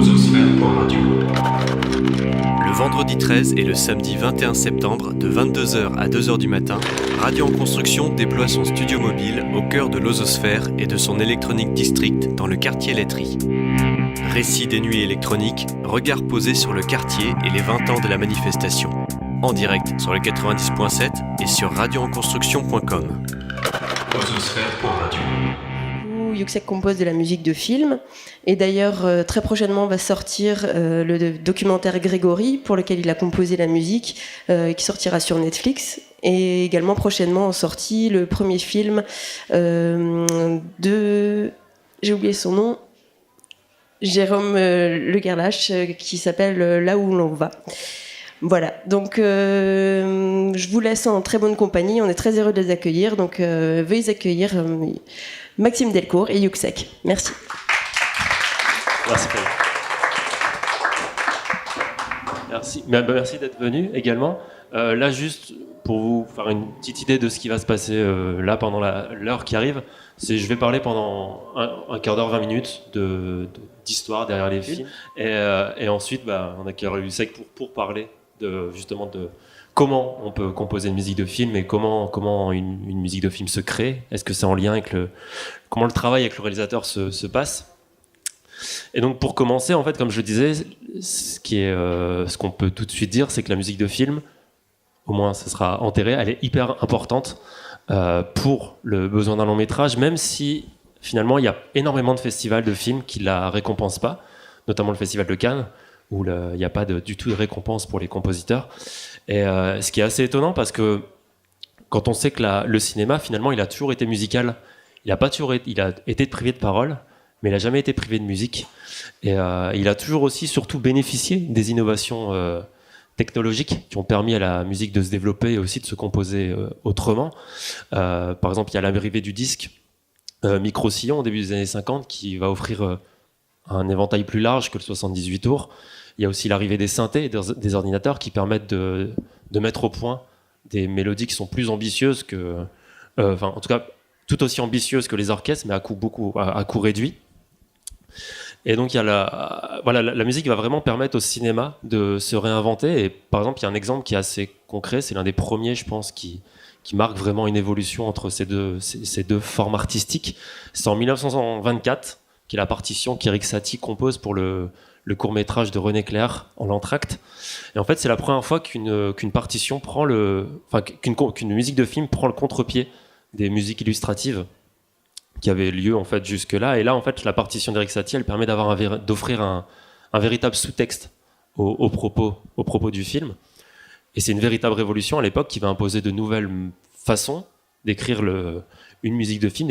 Lososphère.radio. Le vendredi 13 et le samedi 21 septembre, de 22h à 2h du matin, Radio en Construction déploie son studio mobile au cœur de Lososphère et de son Electronic District dans le quartier Laiterie. Récit des nuits électroniques, regard posé sur le quartier et les 20 ans de la manifestation. En direct sur le 90.7 et sur radioenconstruction.com. Lososphère.radio. Yuxek compose de la musique de film et d'ailleurs très prochainement va sortir le documentaire Grégory pour lequel il a composé la musique qui sortira sur Netflix, et également prochainement en sortie le premier film de, j'ai oublié son nom, Jérôme Le Garlache, qui s'appelle Là où l'on va. Voilà, donc je vous laisse en très bonne compagnie, on est très heureux de les accueillir, donc veuillez accueillir Maxime Delcourt et Yuxek. Merci. Merci. Merci. Merci d'être venu également. Là, juste pour vous faire une petite idée de ce qui va se passer là pendant l'heure qui arrive, je vais parler pendant un quart d'heure, 20 minutes d'histoire derrière les films. Et ensuite, on accueillera Yuxek pour parler justement de comment on peut composer une musique de film et comment une musique de film se crée. Est-ce que c'est en lien avec comment le travail avec le réalisateur se passe. Et donc pour commencer, en fait, comme je le disais, ce qu'on peut tout de suite dire, c'est que la musique de film, au moins ça sera enterré, elle est hyper importante pour le besoin d'un long métrage, même si finalement il y a énormément de festivals de films qui la récompensent pas, notamment le festival de Cannes, où il n'y a pas du tout de récompense pour les compositeurs. Et ce qui est assez étonnant, parce que quand on sait que le cinéma, finalement, il a toujours été musical. Il a été privé de parole, mais il n'a jamais été privé de musique. Et il a toujours aussi, surtout, bénéficié des innovations technologiques qui ont permis à la musique de se développer et aussi de se composer autrement. Par exemple, il y a l'arrivée du disque micro-sillon au début des années 50 qui va offrir un éventail plus large que le 78 tours. Il y a aussi l'arrivée des synthés et des ordinateurs qui permettent de mettre au point des mélodies qui sont plus ambitieuses en tout cas tout aussi ambitieuses que les orchestres, mais à coût réduit. Et donc il y a la musique va vraiment permettre au cinéma de se réinventer. Et par exemple, il y a un exemple qui est assez concret, c'est l'un des premiers, je pense, qui marque vraiment une évolution entre ces deux formes artistiques. C'est en 1924 qui est la partition qu'Éric Satie compose pour le court-métrage de René Clair en l'entracte. Et en fait, c'est la première fois qu'une partition qu'une musique de film prend le contre-pied des musiques illustratives qui avaient lieu en fait jusque-là. Et là, en fait, la partition d'Éric Satie, elle permet d'offrir un véritable sous-texte au propos du film. Et c'est une véritable révolution à l'époque qui va imposer de nouvelles façons d'écrire une musique de film,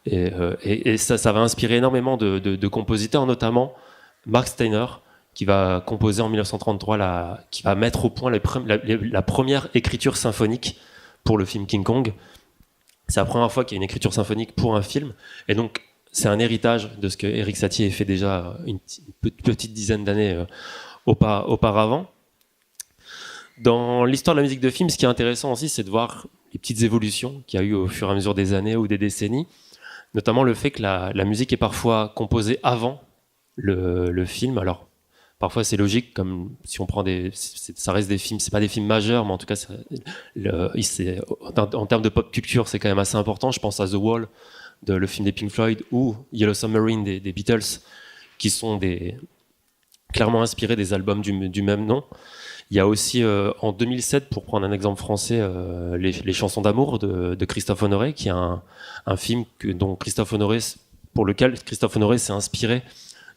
et ça va inspirer énormément de compositeurs, notamment Mark Steiner, qui va composer en 1933, qui va mettre au point la première écriture symphonique pour le film King Kong. C'est la première fois qu'il y a une écriture symphonique pour un film, et donc c'est un héritage de ce que Éric Satie a fait déjà une petite dizaine d'années auparavant. Dans l'histoire de la musique de film, ce qui est intéressant aussi, c'est de voir les petites évolutions qu'il y a eu au fur et à mesure des années ou des décennies, notamment le fait que la musique est parfois composée avant le film. Alors parfois c'est logique, comme si on prend ça reste des films, c'est pas des films majeurs, mais en tout cas en termes de pop culture, c'est quand même assez important. Je pense à The Wall, le film des Pink Floyd, ou Yellow Submarine des Beatles, qui sont clairement inspirés des albums du même nom. Il y a aussi, en 2007, pour prendre un exemple français, les chansons d'amour de Christophe Honoré, qui est un film pour lequel Christophe Honoré s'est inspiré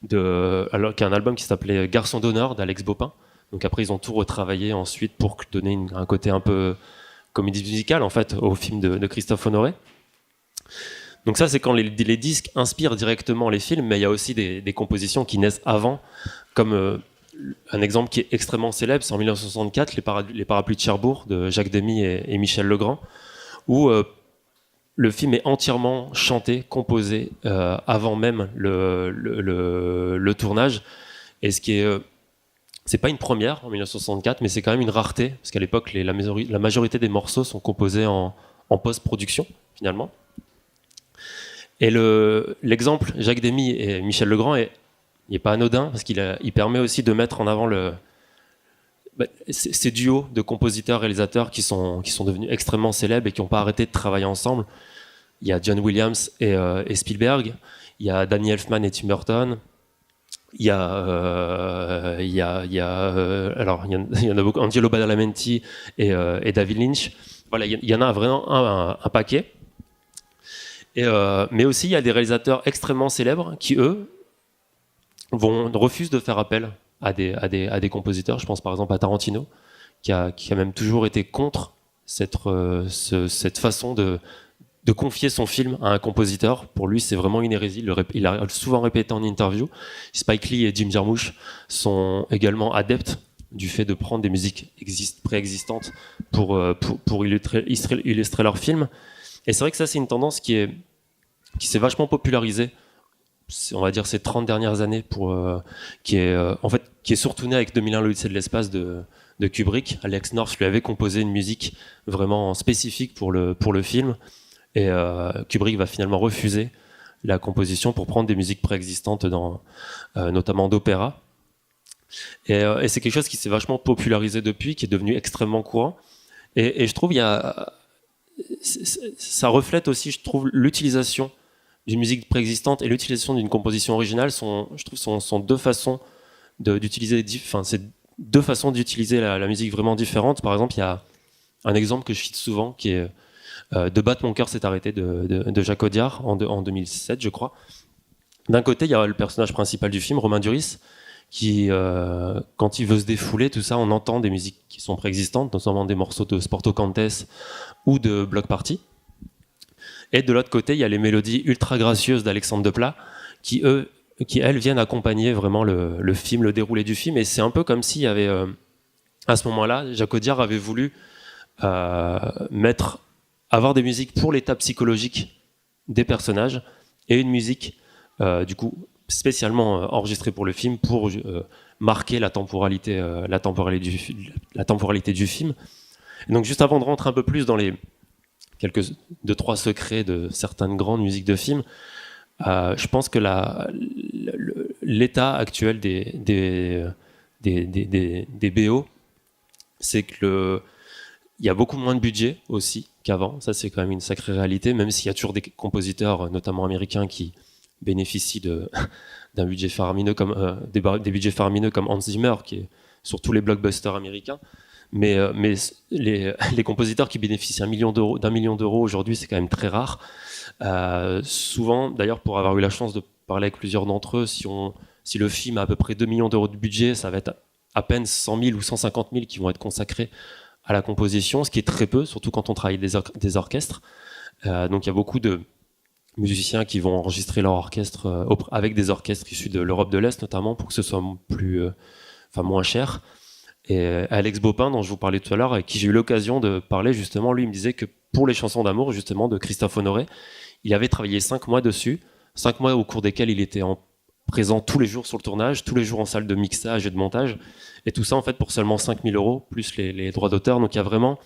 qui est un album qui s'appelait Garçon d'honneur d'Alex Bopin. Donc après, ils ont tout retravaillé ensuite pour donner un côté un peu comédie musicale, en fait, au film de Christophe Honoré. Donc ça, c'est quand les disques inspirent directement les films, mais il y a aussi des compositions qui naissent avant, comme un exemple qui est extrêmement célèbre, c'est en 1964, les Parapluies de Cherbourg de Jacques Demy et Michel Legrand, où le film est entièrement chanté, composé avant même le tournage. Et c'est pas une première en 1964, mais c'est quand même une rareté, parce qu'à l'époque, la majorité des morceaux sont composés en post-production, finalement. Et l'exemple Jacques Demy et Michel Legrand il n'est pas anodin parce il permet aussi de mettre en avant ces duos de compositeurs-réalisateurs qui sont devenus extrêmement célèbres et qui n'ont pas arrêté de travailler ensemble. Il y a John Williams et Spielberg, il y a Danny Elfman et Tim Burton, il y en a beaucoup, Angelo Badalamenti et David Lynch. Voilà, il y en a vraiment un paquet. Mais aussi, il y a des réalisateurs extrêmement célèbres qui, eux, refusent de faire appel à des compositeurs. Je pense par exemple à Tarantino, qui a même toujours été contre cette façon de confier son film à un compositeur. Pour lui, c'est vraiment une hérésie. Il a souvent répété en interview. Spike Lee et Jim Jarmusch sont également adeptes du fait de prendre des musiques préexistantes pour illustrer leur film. Et c'est vrai que ça, c'est une tendance qui s'est vachement popularisée, on va dire ces 30 dernières années, qui est surtout née avec 2001 l'Odyssée de l'espace de Kubrick. Alex North lui avait composé une musique vraiment spécifique pour le film. Et Kubrick va finalement refuser la composition pour prendre des musiques préexistantes, notamment d'opéra. Et c'est quelque chose qui s'est vachement popularisé depuis, qui est devenu extrêmement courant. Et je trouve ça reflète aussi, je trouve, l'utilisation d'une musique préexistante et l'utilisation d'une composition originale sont deux façons d'utiliser. C'est deux façons d'utiliser la musique vraiment différentes. Par exemple, il y a un exemple que je cite souvent qui est De battre mon cœur s'est arrêté de Jacques Audiard en 2007, je crois. D'un côté, il y a le personnage principal du film, Romain Duris, qui, quand il veut se défouler, tout ça, on entend des musiques qui sont préexistantes, notamment des morceaux de Sporto Cantes ou de Bloc Party. Et de l'autre côté, il y a les mélodies ultra gracieuses d'Alexandre Desplat, qui elles viennent accompagner vraiment le film, le déroulé du film. Et c'est un peu comme s'il y avait, à ce moment-là, Jacques Audiard avait voulu avoir des musiques pour l'état psychologique des personnages et une musique, du coup, spécialement enregistrée pour le film pour marquer la temporalité du film. Et donc, juste avant de rentrer un peu plus dans les quelques 2-3 secrets de certaines grandes musiques de films, je pense que l'état actuel des BO, c'est que il y a beaucoup moins de budget aussi qu'avant. Ça, c'est quand même une sacrée réalité, même s'il y a toujours des compositeurs, notamment américains, qui bénéficient d'un budget faramineux comme des budgets faramineux comme Hans Zimmer, qui est sur tous les blockbusters américains. Mais les compositeurs qui bénéficient d'un million d'euros aujourd'hui, c'est quand même très rare. Souvent, d'ailleurs, pour avoir eu la chance de parler avec plusieurs d'entre eux, si le film a à peu près 2 millions d'euros de budget, ça va être à peine 100 000 ou 150 000 qui vont être consacrés à la composition, ce qui est très peu, surtout quand on travaille des orchestres. Donc il y a beaucoup de musiciens qui vont enregistrer leur orchestre avec des orchestres issus de l'Europe de l'Est notamment, pour que ce soit moins cher. Et Alex Baupin, dont je vous parlais tout à l'heure, avec qui j'ai eu l'occasion de parler justement, lui il me disait que pour les chansons d'amour justement de Christophe Honoré, il avait travaillé 5 mois dessus, 5 mois au cours desquels il était présent tous les jours sur le tournage, tous les jours en salle de mixage et de montage, et tout ça en fait pour seulement 5 000 euros plus les droits d'auteur. Donc il y a vraiment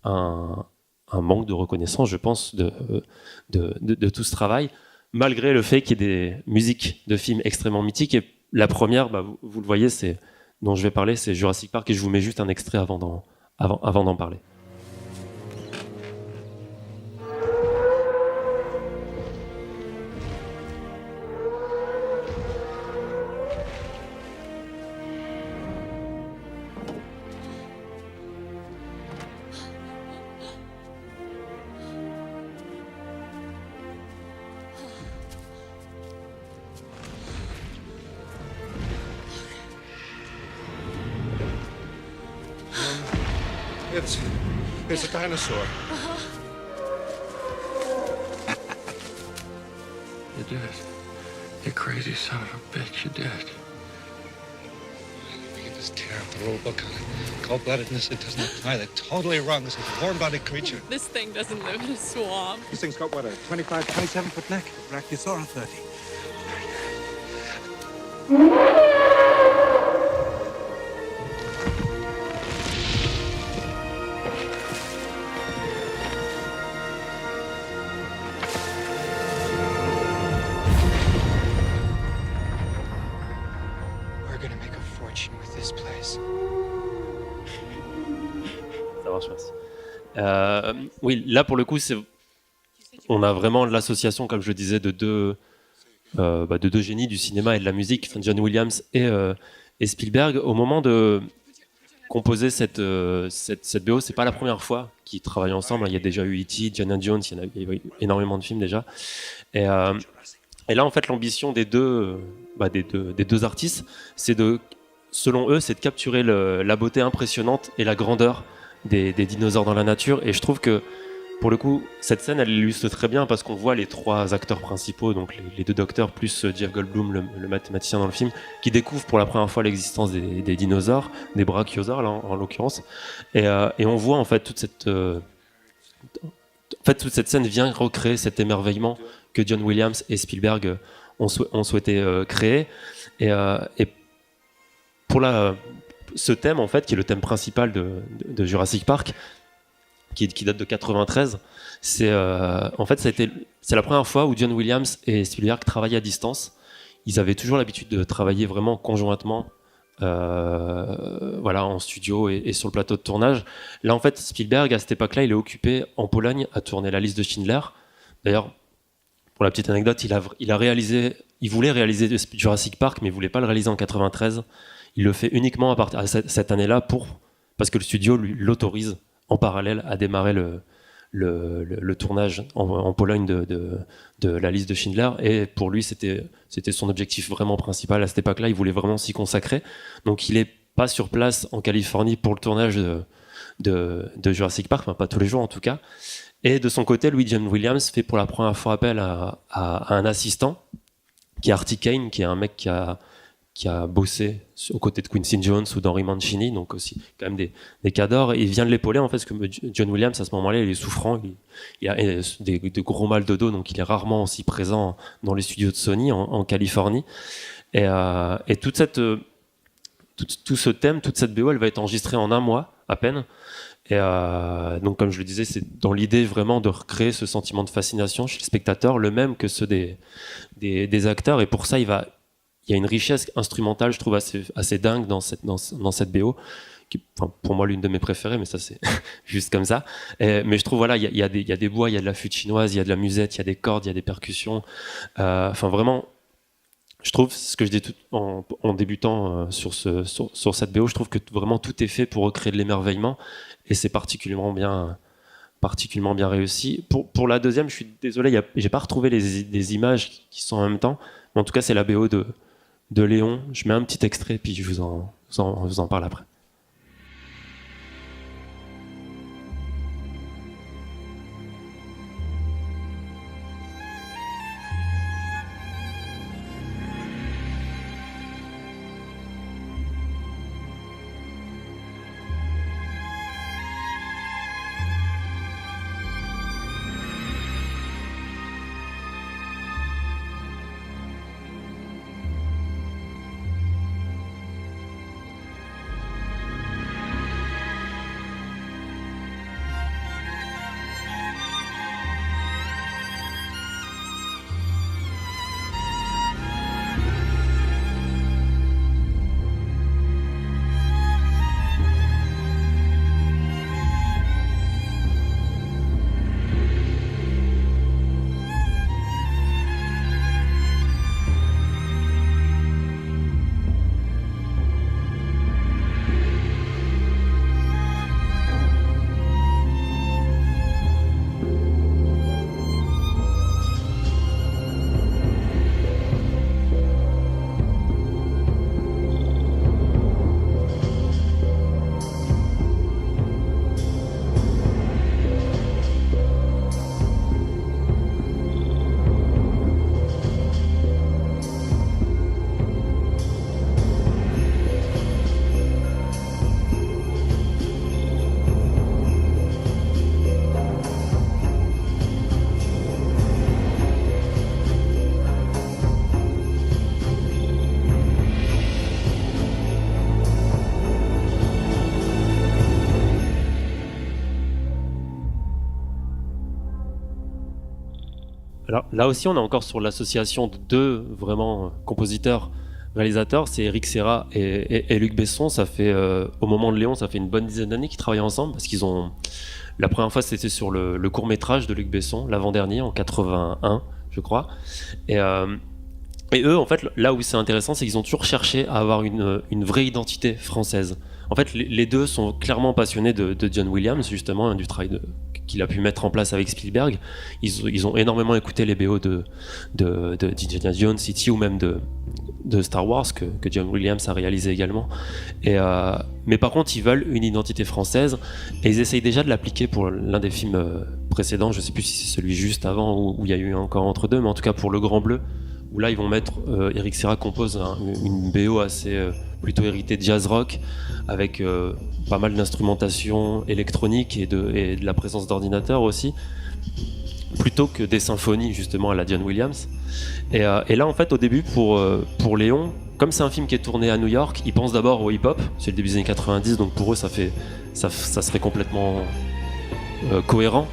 un manque de reconnaissance, je pense, de tout ce travail, malgré le fait qu'il y ait des musiques de films extrêmement mythiques. Et la première, vous le voyez, dont je vais parler, c'est Jurassic Park, et je vous mets juste un extrait avant d'en parler. It's a dinosaur. You did it. You crazy son of a bitch, you did it. You just tear up the rule book on it. Cold-bloodedness, it doesn't apply. They're totally wrong. This is a warm-bodied creature. This thing doesn't live in a swamp. This thing's got, what, a 25, 27-foot neck? Brachiosaurus 30. gonna make a fortune with this place. Ça marche, merci. Oui, là pour le coup, on a vraiment l'association, comme je le disais, de deux génies du cinéma et de la musique, John Williams et Spielberg. Au moment de composer cette BO, c'est pas la première fois qu'ils travaillent ensemble. Il y a déjà eu E.T., Indiana Jones, il y a eu énormément de films déjà. Et là, en fait, l'ambition des deux artistes, selon eux, c'est de capturer la beauté impressionnante et la grandeur des dinosaures dans la nature. Et je trouve que, pour le coup, cette scène, elle illustre très bien parce qu'on voit les trois acteurs principaux, donc les deux docteurs plus Jeff Goldblum, le mathématicien dans le film, qui découvrent pour la première fois l'existence des dinosaures, des brachiosaures là, en l'occurrence. Et on voit en fait toute cette scène vient recréer cet émerveillement que John Williams et Spielberg ont souhaité créer. Et pour ce thème, en fait, qui est le thème principal de Jurassic Park, qui date de 93, c'est la première fois où John Williams et Spielberg travaillaient à distance. Ils avaient toujours l'habitude de travailler vraiment conjointement, en studio et sur le plateau de tournage. Là, en fait, Spielberg, à cette époque-là, il est occupé en Pologne à tourner La Liste de Schindler. D'ailleurs, pour la petite anecdote, il voulait réaliser Jurassic Park, mais il voulait pas le réaliser en 93. Il le fait uniquement à partir de cette année-là parce que le studio l'autorise en parallèle à démarrer le tournage en Pologne de La Liste de Schindler. Et pour lui, c'était son objectif vraiment principal à cette époque-là. Il voulait vraiment s'y consacrer. Donc il n'est pas sur place en Californie pour le tournage de Jurassic Park, enfin, pas tous les jours en tout cas. Et de son côté, John Williams fait pour la première fois appel à un assistant, qui est Artie Kane, qui est un mec qui a bossé aux côtés de Quincy Jones ou d'Henry Mancini, donc aussi quand même des cadors, et il vient de l'épauler en fait, parce que John Williams à ce moment-là il est souffrant, il a des gros mal de dos, donc il est rarement aussi présent dans les studios de Sony en Californie, et tout ce thème, toute cette BO, elle va être enregistrée en 1 mois à peine, et donc comme je le disais, c'est dans l'idée vraiment de recréer ce sentiment de fascination chez le spectateur, le même que ceux des acteurs, et pour ça il y a une richesse instrumentale, je trouve, assez dingue dans cette BO, qui est pour moi l'une de mes préférées, mais ça c'est juste comme ça. Mais je trouve, voilà, il y a des bois, il y a de la flûte chinoise, il y a de la musette, il y a des cordes, il y a des percussions. Enfin vraiment, je trouve, ce que je dis en débutant sur cette BO, je trouve que vraiment tout est fait pour recréer de l'émerveillement, et c'est particulièrement bien réussi. Pour la deuxième, je suis désolé, j'ai pas retrouvé les images qui sont en même temps, mais en tout cas c'est la BO de Léon. Je mets un petit extrait puis je vous en parle après. Alors là aussi, on est encore sur l'association de deux vraiment compositeurs réalisateurs, c'est Eric Serra et Luc Besson. Ça fait, au moment de Léon, ça fait une bonne dizaine d'années qu'ils travaillent ensemble parce qu'ils ont. La première fois, c'était sur le court-métrage de Luc Besson, l'avant-dernier, en 81, je crois. Et eux, en fait, là où c'est intéressant, c'est qu'ils ont toujours cherché à avoir une vraie identité française. En fait, les deux sont clairement passionnés de John Williams, justement, du travail qu'il a pu mettre en place avec Spielberg. Ils ont énormément écouté les BO de Indiana Jones, E.T. ou même de Star Wars que John Williams a réalisé également. Mais par contre, ils veulent une identité française et ils essayent déjà de l'appliquer pour l'un des films précédents. Je ne sais plus si c'est celui juste avant ou il y a eu encore entre deux, mais en tout cas pour Le Grand Bleu, où là ils vont mettre Eric Serra compose une BO assez plutôt héritée de jazz rock avec pas mal d'instrumentation électronique et de la présence d'ordinateurs aussi, plutôt que des symphonies justement à la John Williams. Et là en fait au début pour Léon, comme c'est un film qui est tourné à New York, ils pensent d'abord au hip-hop, c'est le début des années 90, donc pour eux ça serait complètement cohérent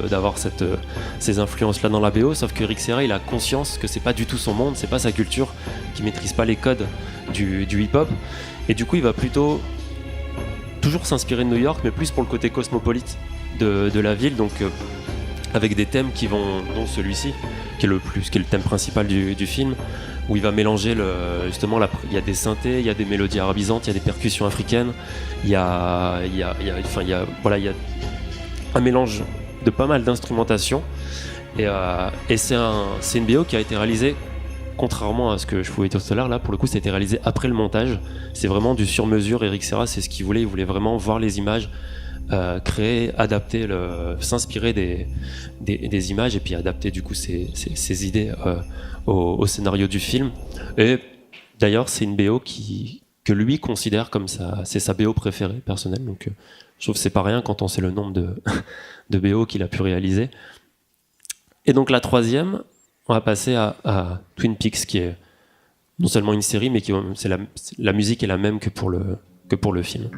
d'avoir ces influences là dans la BO, sauf que Eric Serra il a conscience que c'est pas du tout son monde, c'est pas sa culture, qu'il maîtrise pas les codes du hip-hop, et du coup il va plutôt toujours s'inspirer de New York, mais plus pour le côté cosmopolite de la ville, donc avec des thèmes qui vont, dont celui-ci qui est le thème principal du film, où il va mélanger justement il y a des synthés, il y a des mélodies arabisantes, il y a des percussions africaines, il y a un mélange de pas mal d'instrumentation, et c'est une BO qui a été réalisée, contrairement à ce que je pouvais dire tout à l'heure, là pour le coup ça a été réalisé après le montage, c'est vraiment du sur-mesure. Eric Serra c'est ce qu'il voulait, il voulait vraiment voir les images, créer, adapter, s'inspirer des images et puis adapter du coup ses idées au scénario du film. Et d'ailleurs c'est une BO que lui considère comme c'est sa BO préférée personnelle, donc je trouve que c'est pas rien quand on sait le nombre de BO qu'il a pu réaliser. Et donc la troisième, on va passer à Twin Peaks, qui est non seulement une série, mais la musique est la même que pour le film.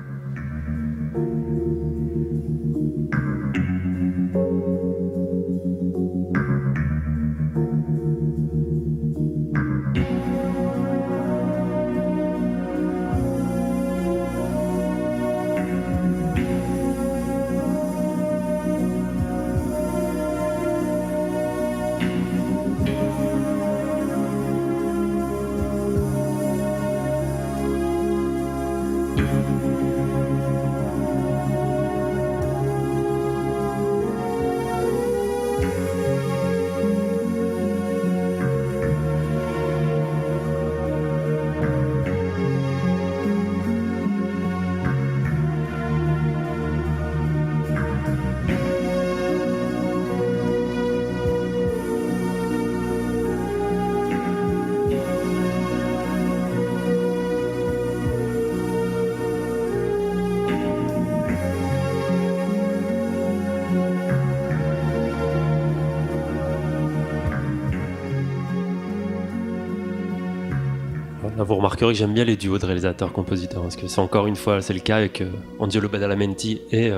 Là, vous remarquerez que j'aime bien les duos de réalisateurs-compositeurs, parce que c'est encore une fois, c'est le cas avec Angelo Badalamenti et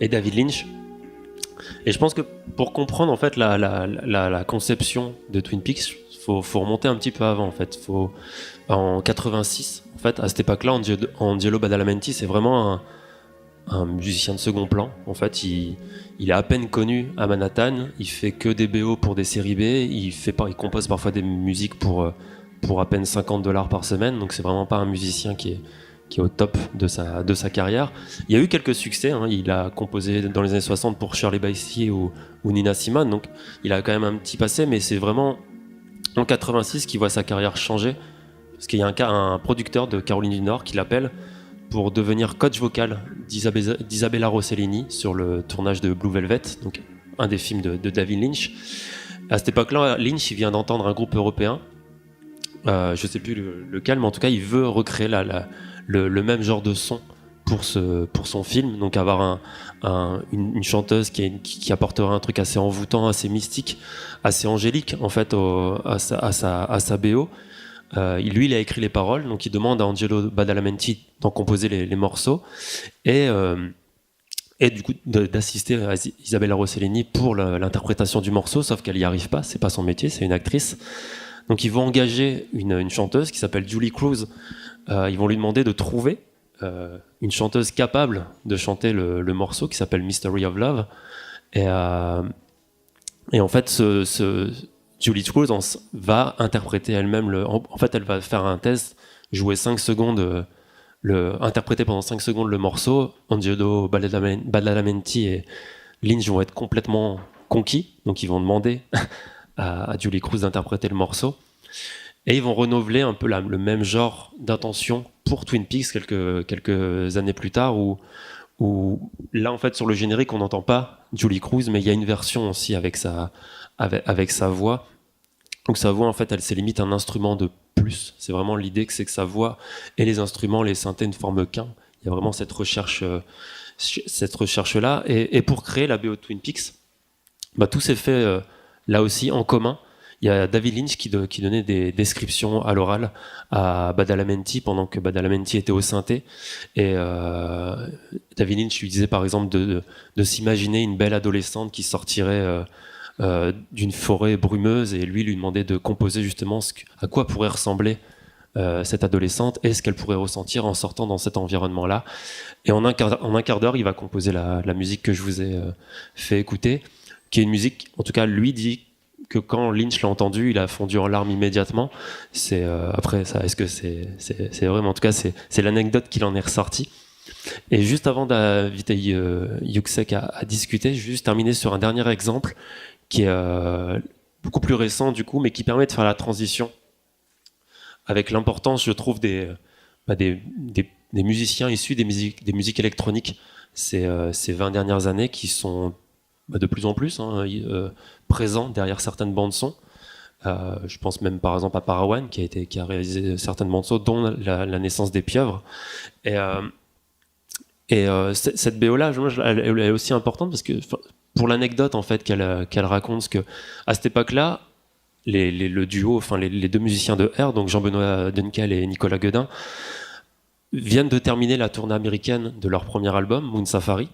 David Lynch. Et je pense que pour comprendre en fait la conception de Twin Peaks, faut remonter un petit peu avant en fait. En 86, en fait, à cette époque-là, Angelo Badalamenti, c'est vraiment un musicien de second plan. En fait, il est à peine connu à Manhattan. Il fait que des BO pour des séries B. Il compose parfois des musiques pour à peine $50 par semaine. Donc c'est vraiment pas un musicien qui est au top de sa carrière. Il y a eu quelques succès, hein. Il a composé dans les années 60 pour Shirley Bassey ou Nina Simone, donc il a quand même un petit passé, mais c'est vraiment en 86 qu'il voit sa carrière changer, parce qu'il y a un producteur de Caroline du Nord qui l'appelle pour devenir coach vocal d'Isabella Rossellini sur le tournage de Blue Velvet, donc un des films de David Lynch. À cette époque-là, Lynch il vient d'entendre un groupe européen, je sais plus lequel, mais en tout cas il veut recréer le même genre de son pour son film, donc avoir une chanteuse qui apportera un truc assez envoûtant, assez mystique, assez angélique en fait à sa BO. Lui il a écrit les paroles, donc il demande à Angelo Badalamenti d'en composer les morceaux et du coup d'assister à Isabella Rossellini pour l'interprétation du morceau, sauf qu'elle n'y arrive pas, c'est pas son métier, c'est une actrice. Donc ils vont engager une chanteuse qui s'appelle Julie Cruz. Ils vont lui demander de trouver une chanteuse capable de chanter le morceau qui s'appelle Mystery of Love. Et en fait, Julie Cruz va interpréter elle-même. En fait, elle va faire un test, jouer 5 secondes, interpréter pendant 5 secondes le morceau. Angelo Badalamenti et Lynch vont être complètement conquis, donc ils vont demander à Julie Cruz d'interpréter le morceau. Et ils vont renouveler un peu le même genre d'intention pour Twin Peaks quelques années plus tard, où là, en fait, sur le générique, on n'entend pas Julie Cruz, mais il y a une version aussi avec sa voix. Donc sa voix, en fait, c'est limite un instrument de plus. C'est vraiment l'idée que sa voix et les instruments, les synthés ne forment qu'un. Il y a vraiment cette recherche-là. Et pour créer la BO de Twin Peaks, tout s'est fait là aussi en commun. Il y a David Lynch qui donnait des descriptions à l'oral à Badalamenti pendant que Badalamenti était au synthé. Et David Lynch lui disait par exemple de s'imaginer une belle adolescente qui sortirait d'une forêt brumeuse, et lui demandait de composer justement à quoi pourrait ressembler cette adolescente et ce qu'elle pourrait ressentir en sortant dans cet environnement-là. Et en un quart d'heure, il va composer la musique que je vous ai fait écouter, qui est une musique, en tout cas lui dit que quand Lynch l'a entendu, il a fondu en larmes immédiatement. Après ça, est-ce que c'est vrai, mais en tout cas c'est l'anecdote qu'il en est ressorti. Et juste avant d'inviter Yuksek à discuter, je vais juste terminer sur un dernier exemple qui est beaucoup plus récent du coup, mais qui permet de faire la transition avec l'importance, je trouve, des musiciens issus des musiques électroniques ces 20 dernières années, qui sont de plus en plus présents derrière certaines bandes son. Je pense même par exemple à Parawan qui a réalisé certaines bandes son, dont la naissance des pieuvres. Cette BO là, elle est aussi importante parce que pour l'anecdote en fait qu'elle raconte, que à cette époque-là, le duo, enfin les deux musiciens de R, donc Jean-Benoît Dunkel et Nicolas Guedin, viennent de terminer la tournée américaine de leur premier album, Moon Safari.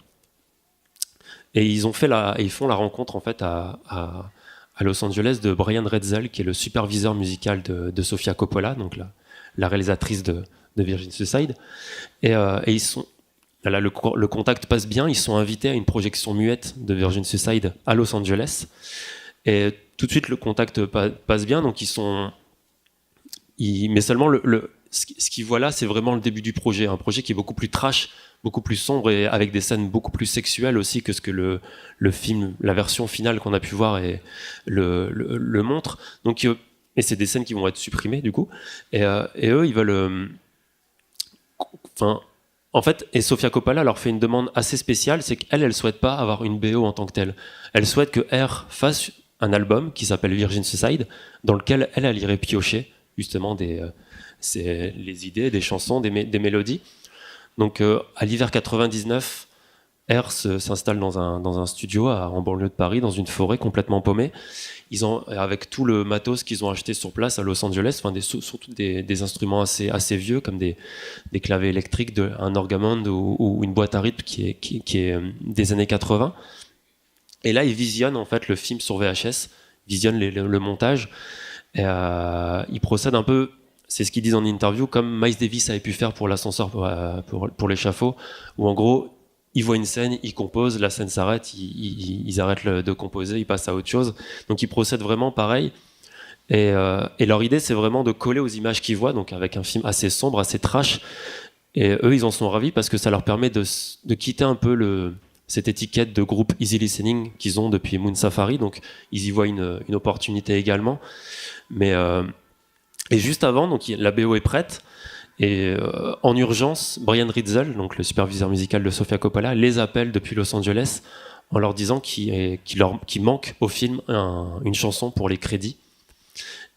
Et ils font la rencontre en fait à Los Angeles de Brian Retzel, qui est le superviseur musical de Sofia Coppola, donc la réalisatrice de Virgin Suicide. Et ils sont là, le contact passe bien. Ils sont invités à une projection muette de Virgin Suicide à Los Angeles. Et tout de suite le contact passe bien. Donc mais seulement ce qu'ils voient là, c'est vraiment le début du projet, un projet qui est beaucoup plus trash, beaucoup plus sombre, et avec des scènes beaucoup plus sexuelles aussi que ce que le film, la version finale qu'on a pu voir le montre. Donc, et c'est des scènes qui vont être supprimées du coup. Et eux, ils veulent, en fait, et Sofia Coppola leur fait une demande assez spéciale, c'est qu'elle souhaite pas avoir une BO en tant que telle. Elle souhaite que R fasse un album qui s'appelle Virgin Suicide, dans lequel elle irait piocher justement les idées, des chansons, des mélodies. Donc à l'hiver 99, R s'installe dans un studio en banlieue de Paris, dans une forêt complètement paumée. Ils ont, avec tout le matos qu'ils ont acheté sur place à Los Angeles, surtout des instruments assez vieux, comme des claviers électriques, un Orgamond ou une boîte à rythme qui est des années 80. Et là, ils visionnent en fait le film sur VHS, visionnent le montage. Et ils procèdent un peu, c'est ce qu'ils disent en interview, comme Miles Davis avait pu faire pour l'ascenseur pour l'échafaud, où en gros, ils voient une scène, ils composent, la scène s'arrête, ils arrêtent de composer, ils passent à autre chose. Donc ils procèdent vraiment pareil. Et leur idée, c'est vraiment de coller aux images qu'ils voient, donc avec un film assez sombre, assez trash. Et eux, ils en sont ravis parce que ça leur permet de quitter un peu cette étiquette de groupe easy listening qu'ils ont depuis Moon Safari. Donc ils y voient une opportunité également. Et juste avant, donc la BO est prête. Et en urgence, Brian Ritzel, donc le superviseur musical de Sofia Coppola, les appelle depuis Los Angeles en leur disant qu'il manque au film une chanson pour les crédits.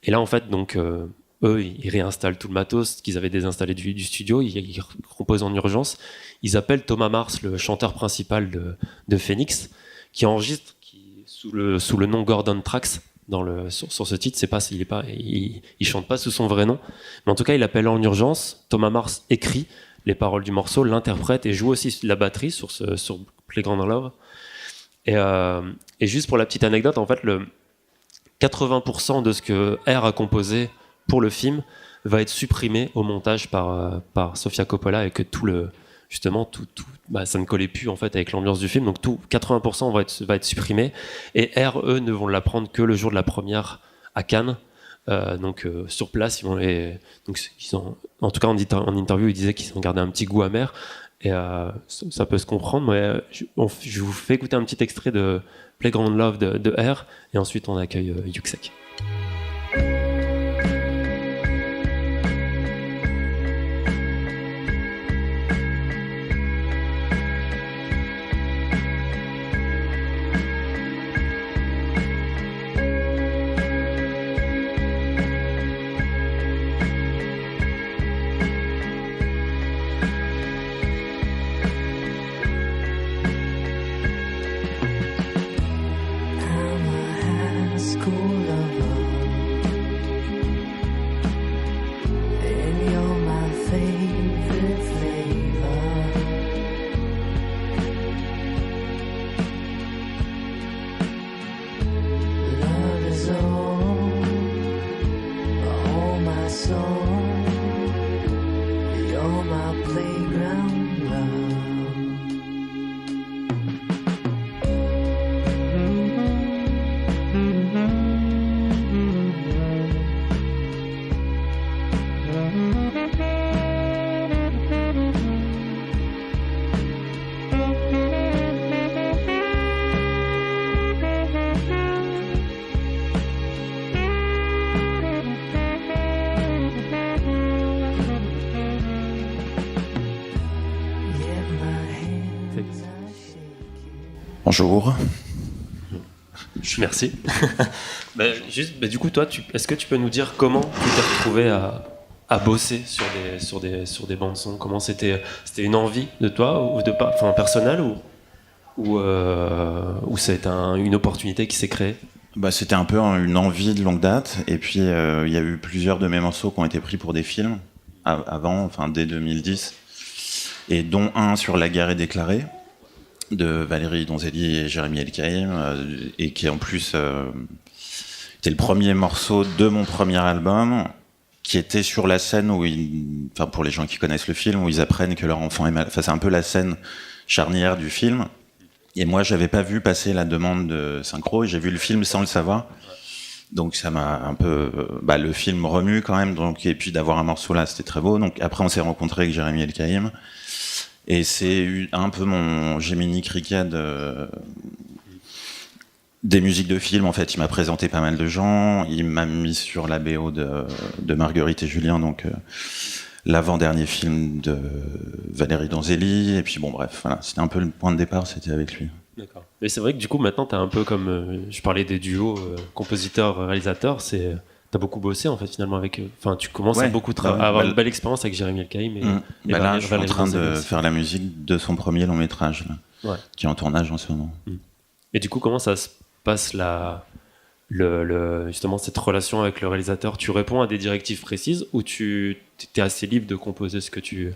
Et là, en fait, donc eux, ils réinstallent tout le matos qu'ils avaient désinstallé du studio, ils composent en urgence. Ils appellent Thomas Mars, le chanteur principal de Phoenix, qui enregistre sous le nom Gordon Tracks. Sur ce titre, il chante pas sous son vrai nom, mais en tout cas il appelle en urgence. Thomas Mars écrit les paroles du morceau, l'interprète et joue aussi la batterie sur Playground Love. Et juste pour la petite anecdote, en fait 80% de ce que R a composé pour le film va être supprimé au montage par Sofia Coppola et que justement, ça ne collait plus en fait avec l'ambiance du film. Donc 80% va être supprimé. Et R, eux, ne vont l'apprendre que le jour de la première à Cannes. Sur place, en tout cas en interview, ils disaient qu'ils ont gardé un petit goût amer. Et ça peut se comprendre. Mais je vous fais écouter un petit extrait de Playground Love de R. Et ensuite, on accueille Yuxek. Bonjour. Merci. Du coup, toi, est-ce que tu peux nous dire comment tu t'es retrouvé à bosser sur des bandes son? Comment c'était une envie de toi ou personnelle ou ça a été une opportunité qui s'est créée? C'était un peu une envie de longue date. Et puis, il y a eu plusieurs de mes morceaux qui ont été pris pour des films dès 2010. Et dont un sur La guerre est déclarée, de Valérie Donzelli et Jérémy Elkaïm, et qui en plus était le premier morceau de mon premier album, qui était sur la scène où pour les gens qui connaissent le film, où ils apprennent que leur enfant est malade. C'est un peu la scène charnière du film. Et moi, j'avais pas vu passer la demande de synchro, et j'ai vu le film sans le savoir. Donc ça m'a un peu... le film remue quand même, et puis d'avoir un morceau là, c'était très beau. Donc après, on s'est rencontrés avec Jérémy Elkaïm. Et c'est un peu mon Gemini Cricket des musiques de films. En fait, il m'a présenté pas mal de gens. Il m'a mis sur la BO de Marguerite et Julien, donc l'avant-dernier film de Valérie Donzelli. Et puis voilà, c'était un peu le point de départ, c'était avec lui. D'accord. Mais c'est vrai que du coup, maintenant, t'as un peu comme... je parlais des duos compositeur-réalisateur, t'as beaucoup bossé en fait finalement avec. Tu commences à beaucoup à avoir une belle expérience avec Jérémy Elkaïm. Là, je suis en train de faire la musique de son premier long métrage, qui est en tournage en ce moment. Et du coup, comment ça se passe justement cette relation avec le réalisateur? Tu réponds à des directives précises ou tu es assez libre de composer ce que tu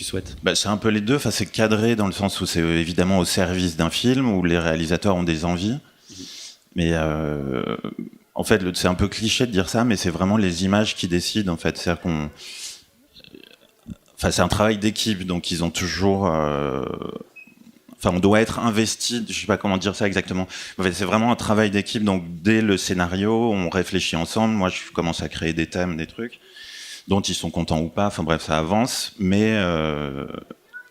souhaites? C'est un peu les deux. C'est cadré dans le sens où c'est évidemment au service d'un film où les réalisateurs ont des envies, mais en fait, c'est un peu cliché de dire ça, mais c'est vraiment les images qui décident, en fait. C'est-à-dire c'est un travail d'équipe, donc ils ont toujours... on doit être investi, je sais pas comment dire ça exactement. En fait, c'est vraiment un travail d'équipe, donc dès le scénario, on réfléchit ensemble. Moi, je commence à créer des thèmes, des trucs, dont ils sont contents ou pas. Ça avance, mais...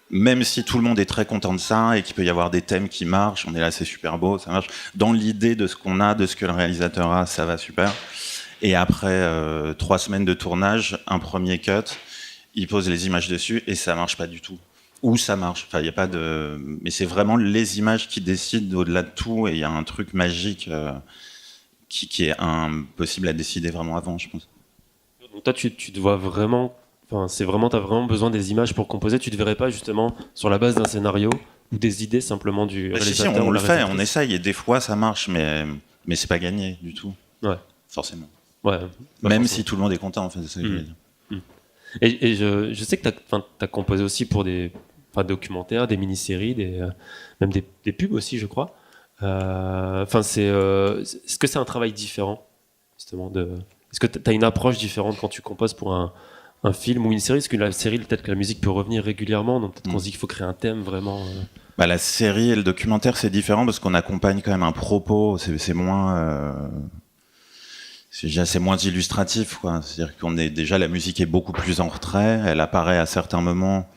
même si tout le monde est très content de ça et qu'il peut y avoir des thèmes qui marchent, on est là, c'est super beau, ça marche. Dans l'idée de ce qu'on a, de ce que le réalisateur a, ça va super. Et après 3 semaines de tournage, un premier cut, il pose les images dessus et ça marche pas du tout. Ou ça marche. Il y a pas de. Mais c'est vraiment les images qui décident au-delà de tout, et il y a un truc magique qui est impossible à décider vraiment avant, je pense. Donc toi, tu dois vraiment. T'as vraiment besoin des images pour composer. Tu ne verrais pas justement sur la base d'un scénario ou des idées simplement du réalisateur. Si, on le fait, on essaye, et des fois ça marche, mais c'est pas gagné du tout. Ouais. Forcément. Ouais. Même si tout le monde est content, en fait, c'est ça que je veux dire. Et je sais que tu as composé aussi pour des documentaires, des mini-séries, même des pubs aussi, je crois. Enfin, est-ce que c'est un travail différent, justement est-ce que tu as une approche différente quand tu composes pour un film ou une série? Parce que la série, peut-être que la musique peut revenir régulièrement, donc peut-être qu'on se dit qu'il faut créer un thème vraiment. Bah, la série et le documentaire, c'est différent parce qu'on accompagne quand même un propos. C'est moins. C'est moins illustratif, quoi. C'est-à-dire qu'on est déjà, la musique est beaucoup plus en retrait. Elle apparaît à certains moments,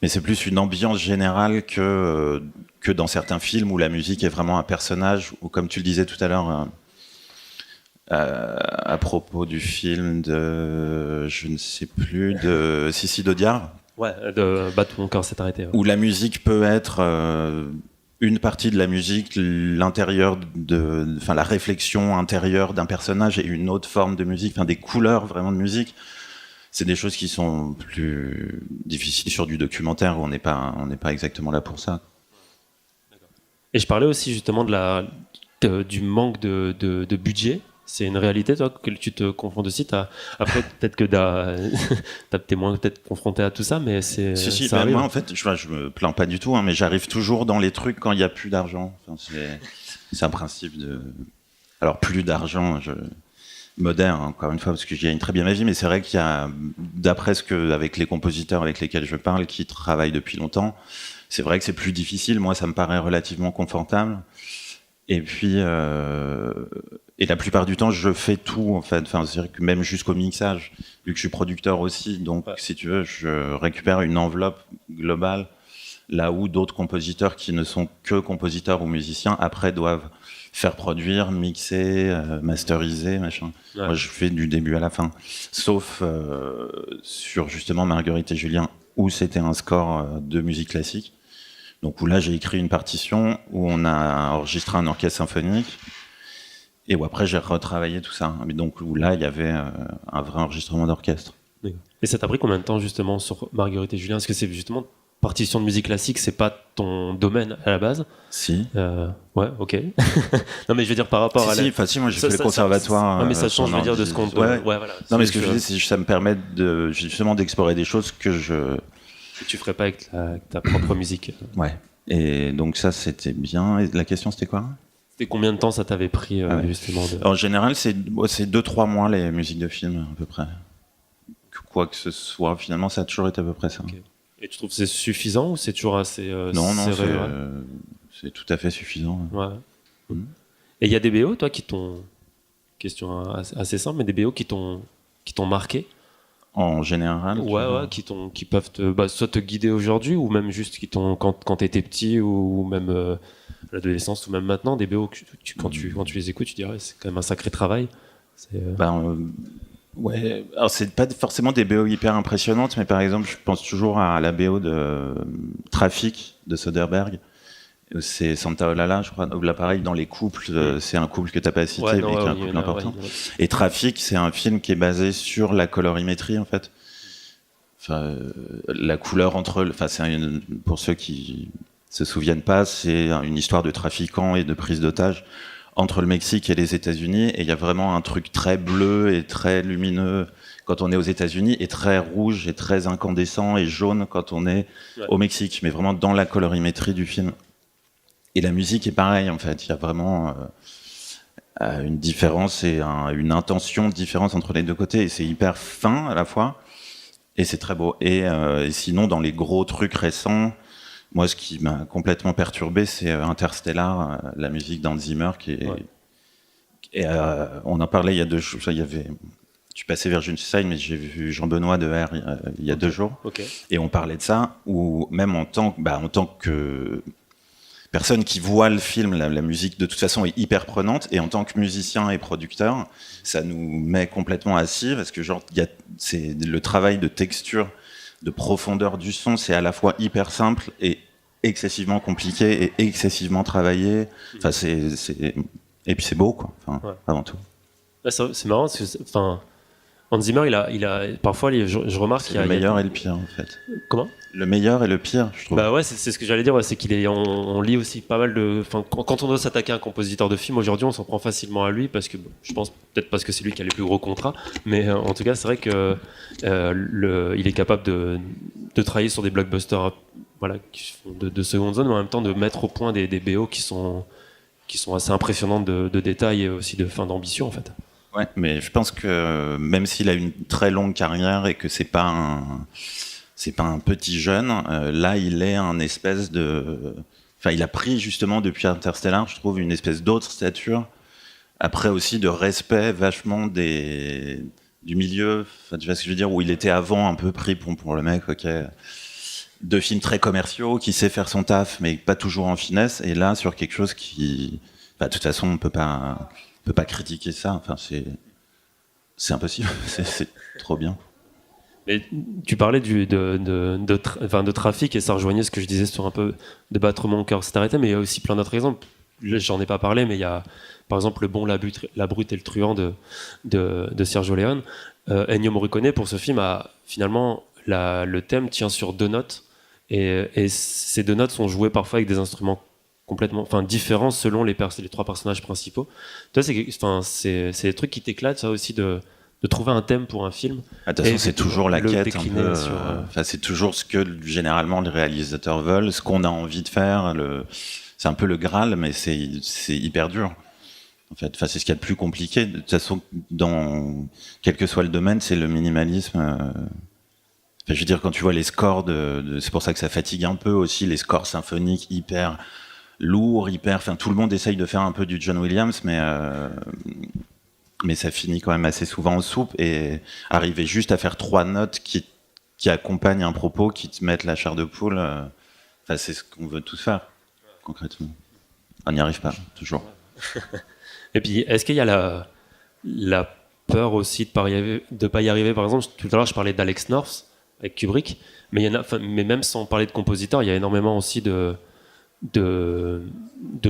mais c'est plus une ambiance générale que dans certains films où la musique est vraiment un personnage. Ou comme tu le disais tout à l'heure. À propos du film de, je ne sais plus, de Sissi Dodiar. Ouais, de Battre mon corps s'est arrêté. Ouais. Où la musique peut être une partie de la musique, l'intérieur enfin la réflexion intérieure d'un personnage et une autre forme de musique, enfin des couleurs vraiment de musique. C'est des choses qui sont plus difficiles sur du documentaire où on n'est pas exactement là pour ça. Et je parlais aussi justement du manque de budget. C'est une réalité, toi, que tu te confonds aussi. Après, peut-être que t'es moins peut-être confronté à tout ça, mais c'est. Si, ça arrive. moi, en fait, je me plains pas du tout, hein, mais j'arrive toujours dans les trucs quand il n'y a plus d'argent. Enfin, c'est un principe de. Alors, plus d'argent, moderne, encore une fois, parce que j'y gagne très bien ma vie, mais c'est vrai qu'il y a, d'après avec les compositeurs avec lesquels je parle, qui travaillent depuis longtemps, c'est vrai que c'est plus difficile. Moi, ça me paraît relativement confortable. Et puis, et la plupart du temps, je fais tout, en fait. Enfin, c'est-à-dire que même jusqu'au mixage, vu que je suis producteur aussi, donc, si tu veux, je récupère une enveloppe globale, là où d'autres compositeurs qui ne sont que compositeurs ou musiciens, après, doivent faire produire, mixer, masteriser, machin. Ouais. Moi, je fais du début à la fin. Sauf sur, justement, Marguerite et Julien, où c'était un score de musique classique. Donc où là j'ai écrit une partition où on a enregistré un orchestre symphonique et où après j'ai retravaillé tout ça. Mais donc où là il y avait un vrai enregistrement d'orchestre. Et ça t'a pris combien de temps justement sur Marguerite et Julien? Est-ce que c'est justement partition de musique classique, c'est pas ton domaine à la base? Si. Ouais, ok. Non mais je veux dire par rapport à si, moi j'ai fait le conservatoire. Non mais ça change, je veux dire, de ce qu'on. Ouais, voilà. Non mais ce que je dis, c'est que ça me permet justement d'explorer des choses que tu ferais pas avec ta propre musique. Ouais. Et donc ça, c'était bien. Et la question, c'était quoi? C'était combien de temps ça t'avait pris, justement En général, c'est 2-3 mois, les musiques de film, à peu près. Quoi que ce soit, finalement, ça a toujours été à peu près ça. Okay. Et tu trouves que c'est suffisant ou c'est toujours assez Non, c'est tout à fait suffisant. Ouais. Et il y a des BO, toi, qui t'ont... Question assez simple, mais des BO qui t'ont marqué? En général, qui peuvent soit te guider aujourd'hui ou même juste quand t'étais petit ou même à l'adolescence ou même maintenant, des BO quand tu les écoutes, tu dirais c'est quand même un sacré travail. Ouais, alors c'est pas forcément des BO hyper impressionnantes, mais par exemple je pense toujours à la BO de Trafic de Soderbergh. C'est Santa Olala, je crois. Là, pareil, dans les couples, c'est un couple que t'as pas cité, mais qui est un couple important. Et Trafic, c'est un film qui est basé sur la colorimétrie, en fait. Enfin, la couleur entre... Enfin, pour ceux qui se souviennent pas, c'est une histoire de trafiquants et de prise d'otages entre le Mexique et les États-Unis. Et il y a vraiment un truc très bleu et très lumineux quand on est aux États-Unis, et très rouge et très incandescent et jaune quand on est au Mexique. Mais vraiment dans la colorimétrie du film. Et la musique est pareil, en fait. Il y a vraiment une différence et une intention différente entre les deux côtés. Et c'est hyper fin à la fois. Et c'est très beau. Et sinon, dans les gros trucs récents, moi, ce qui m'a complètement perturbé, c'est Interstellar, la musique d'Hans Zimmer, qui est... Ouais. Et on en parlait il y a 2 jours. Tu passais Virgin Suicide, mais j'ai vu Jean-Benoît de R il y a 2 jours. Okay. Et on parlait de ça, où même en tant que personne qui voit le film, la musique de toute façon est hyper prenante, et en tant que musicien et producteur, ça nous met complètement assis, parce que c'est le travail de texture, de profondeur du son, c'est à la fois hyper simple et excessivement compliqué et excessivement travaillé. Enfin, et puis c'est beau, quoi. Enfin, avant tout. Là, c'est marrant, parce que, Hans Zimmer, il a parfois, je remarque qu'il y a... Le meilleur et le pire, en fait. Comment ? Le meilleur et le pire, je trouve. Bah ouais, c'est ce que j'allais dire, c'est on lit aussi pas mal de... Quand on doit s'attaquer à un compositeur de film, aujourd'hui, on s'en prend facilement à lui, parce que, je pense, peut-être parce que c'est lui qui a les plus gros contrats, mais en tout cas, c'est vrai que il est capable de travailler sur des blockbusters, qui font de seconde zone, mais en même temps de mettre au point des BO qui sont qui sont assez impressionnantes de détails et aussi d'ambition en fait. Ouais, mais je pense que même s'il a une très longue carrière et que c'est pas un petit jeune, là il est un espèce de, enfin il a pris justement depuis Interstellar, je trouve, une espèce d'autre stature. Après aussi de respect vachement du milieu, enfin, tu vois ce que je veux dire, où il était avant un peu pris pour le mec, ok, de films très commerciaux, qui sait faire son taf, mais pas toujours en finesse, et là sur quelque chose qui, bah, de toute façon on peut pas critiquer ça, enfin c'est impossible, c'est trop bien. Mais tu parlais de trafic et ça rejoignait ce que je disais sur un peu de battre mon cœur s'est arrêté, mais il y a aussi plein d'autres exemples. J'en ai pas parlé, mais il y a par exemple Le Bon, la Brute et le Truand de Sergio Leone. Ennio Morricone pour ce film a finalement le thème tient sur 2 notes et ces 2 notes sont jouées parfois avec des instruments complètement, enfin différents selon les 3 personnages principaux. Toi, c'est des trucs qui t'éclatent, ça aussi de trouver un thème pour un film. De toute façon, c'est toujours la quête. C'est toujours ce que généralement les réalisateurs veulent, ce qu'on a envie de faire. C'est un peu le Graal, mais c'est hyper dur. En fait, c'est ce qu'il y a de plus compliqué. De toute façon, dans quel que soit le domaine, c'est le minimalisme. Je veux dire, quand tu vois les scores c'est pour ça que ça fatigue un peu aussi, les scores symphoniques hyper lourd, enfin tout le monde essaye de faire un peu du John Williams, mais ça finit quand même assez souvent en soupe, et arriver juste à faire 3 notes qui accompagnent un propos, qui te mettent la chair de poule, c'est ce qu'on veut tous faire, concrètement. On n'y arrive pas, toujours. Et puis, est-ce qu'il y a la peur aussi de pas y arriver? Par exemple, tout à l'heure, je parlais d'Alex North avec Kubrick, mais même sans parler de compositeurs, il y a énormément aussi de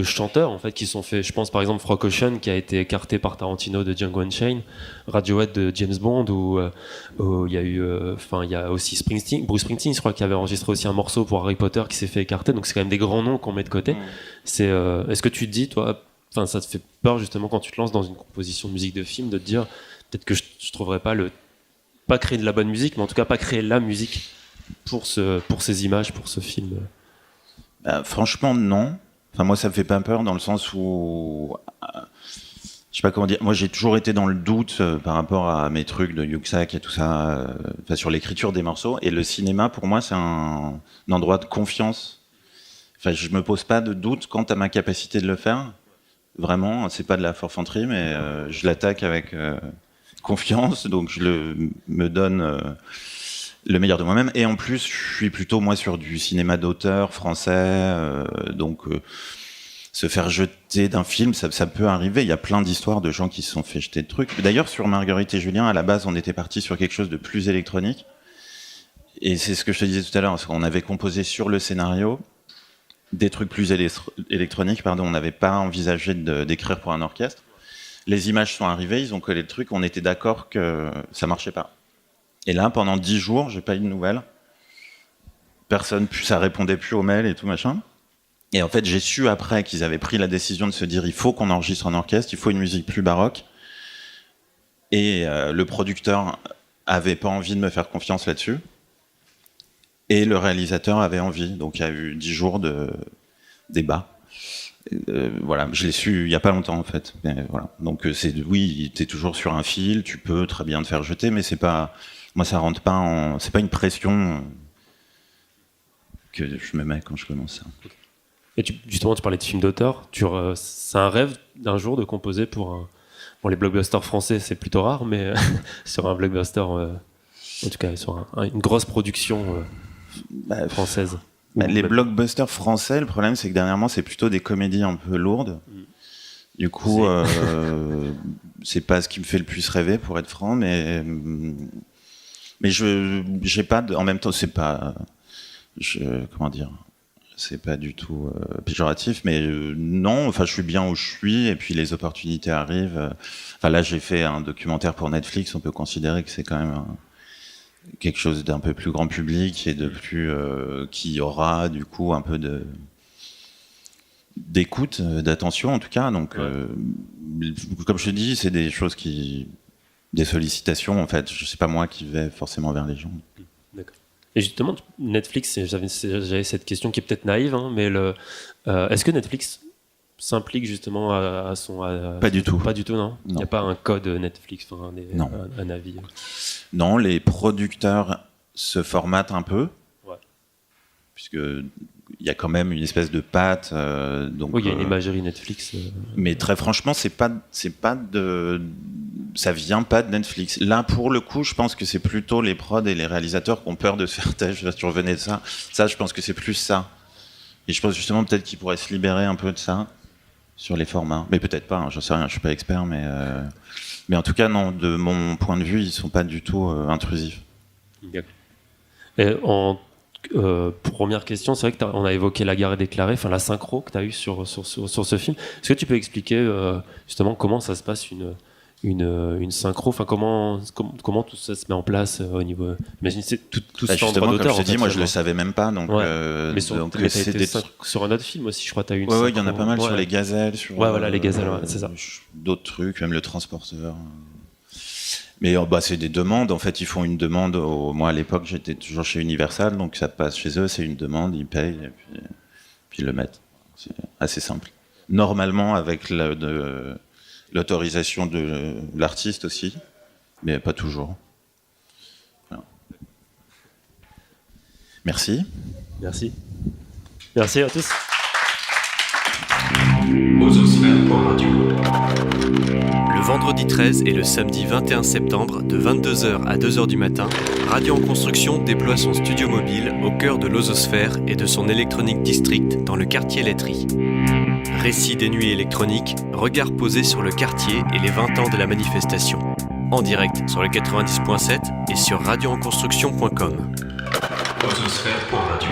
chanteurs en fait qui sont faits. Je pense par exemple Frank Ocean qui a été écarté par Tarantino de Django Unchained, Radiohead de James Bond, ou il y a eu il y a aussi Bruce Springsteen, je crois, qui avait enregistré aussi un morceau pour Harry Potter qui s'est fait écarter. Donc c'est quand même des grands noms qu'on met de côté. Est-ce que tu te dis, toi, ça te fait peur justement quand tu te lances dans une composition de musique de film, de te dire peut-être que je trouverais pas créer de la bonne musique, mais en tout cas pas créer la musique pour ces images, pour ce film? Franchement, non. Enfin, moi, ça me fait pas peur dans le sens où, je sais pas comment dire. Moi, j'ai toujours été dans le doute par rapport à mes trucs de Yuxak et tout ça, sur l'écriture des morceaux. Et le cinéma, pour moi, c'est un endroit de confiance. Enfin, je me pose pas de doute quant à ma capacité de le faire. Vraiment, c'est pas de la forfanterie, mais je l'attaque avec confiance. Donc, me donne le meilleur de moi-même, et en plus je suis plutôt moi sur du cinéma d'auteur français, donc se faire jeter d'un film, ça peut arriver. Il y a plein d'histoires de gens qui se sont fait jeter de trucs. D'ailleurs, sur Marguerite et Julien, à la base on était parti sur quelque chose de plus électronique, et c'est ce que je te disais tout à l'heure, parce qu'on avait composé sur le scénario des trucs plus électroniques, on n'avait pas envisagé d'écrire pour un orchestre. Les images sont arrivées, ils ont collé le truc, on était d'accord que ça marchait pas. Et là, pendant 10 jours, j'ai pas eu de nouvelles. Ça répondait plus aux mails et tout machin. Et en fait, j'ai su après qu'ils avaient pris la décision de se dire il faut qu'on enregistre en orchestre, il faut une musique plus baroque. Et le producteur avait pas envie de me faire confiance là-dessus. Et le réalisateur avait envie. Donc il y a eu 10 jours de débat. Voilà, je l'ai su il y a pas longtemps en fait. Mais, voilà. Donc oui, t'es toujours sur un fil, tu peux très bien te faire jeter, mais c'est pas. Moi, ça rentre pas c'est pas une pression que je me mets quand je commence ça. Et justement, tu parlais de films d'auteur. C'est un rêve d'un jour de composer pour les blockbusters français, c'est plutôt rare, mais sur un blockbuster, en tout cas sur une grosse production française. Les blockbusters français, le problème, c'est que dernièrement, c'est plutôt des comédies un peu lourdes. Du coup, c'est pas ce qui me fait le plus rêver, pour être franc, mais j'ai pas en même temps, c'est pas comment dire, c'est pas du tout péjoratif, mais non, enfin je suis bien où je suis, et puis les opportunités arrivent. Là, j'ai fait un documentaire pour Netflix, on peut considérer que c'est quand même quelque chose d'un peu plus grand public et de plus qui aura du coup un peu d'écoute, d'attention en tout cas. Donc, comme je te dis, c'est des choses des sollicitations en fait. Je sais pas moi qui vais forcément vers les gens. D'accord. Et justement, Netflix, j'avais cette question qui est peut-être naïve, hein, mais est-ce que Netflix s'implique justement à son... Pas du tout. Pas du tout, non. Il n'y a pas un code Netflix, enfin, Non. un avis. Non, les producteurs se formatent un peu, Ouais. puisque il y a quand même une espèce de patte. Donc, Oui, il y a une imagerie Netflix. Mais très franchement, ça vient pas de Netflix. Là, pour le coup, je pense que c'est plutôt les prods et les réalisateurs qui ont peur de se faire tâche. Tu revenais de ça. Ça, je pense que c'est plus ça. Et je pense justement peut-être qu'ils pourraient se libérer un peu de ça sur les formats. Mais peut-être pas. J'en sais rien. Je suis pas expert, mais en tout cas, non. De mon point de vue, ils sont pas du tout intrusifs. Et première question, c'est vrai qu'on a évoqué La Gare est déclarée, enfin la synchro que tu as eue sur ce film. Est-ce que tu peux expliquer justement comment ça se passe une synchro, enfin comment tout ça se met en place au niveau. Imagine c'est tout ce temps Justement, d'auteur. comme je t'ai dit, moi je le savais même pas. Donc, ouais. Mais sur un autre film aussi, je crois que tu as eu une synchro. Ouais, il y en a pas mal sur les gazelles. Ouais, voilà, les gazelles, c'est ça. D'autres trucs, même le transporteur. Mais c'est des demandes. En fait, ils font une demande. Moi, à l'époque, j'étais toujours chez Universal, donc ça passe chez eux. C'est une demande, ils payent et puis ils le mettent. C'est assez simple. Normalement, avec l'autorisation de l'artiste aussi, mais pas toujours. Voilà. Merci. Merci. Merci à tous. Ososphère pour radio. Le vendredi 13 et le samedi 21 septembre, de 22h à 2h du matin, Radio en Construction déploie son studio mobile au cœur de l'Ososphère et de son Electronic District dans le quartier Laiterie. Récit des nuits électroniques, regard posé sur le quartier et les 20 ans de la manifestation. En direct sur le 90.7 et sur radioenconstruction.com. Ososphère pour radio.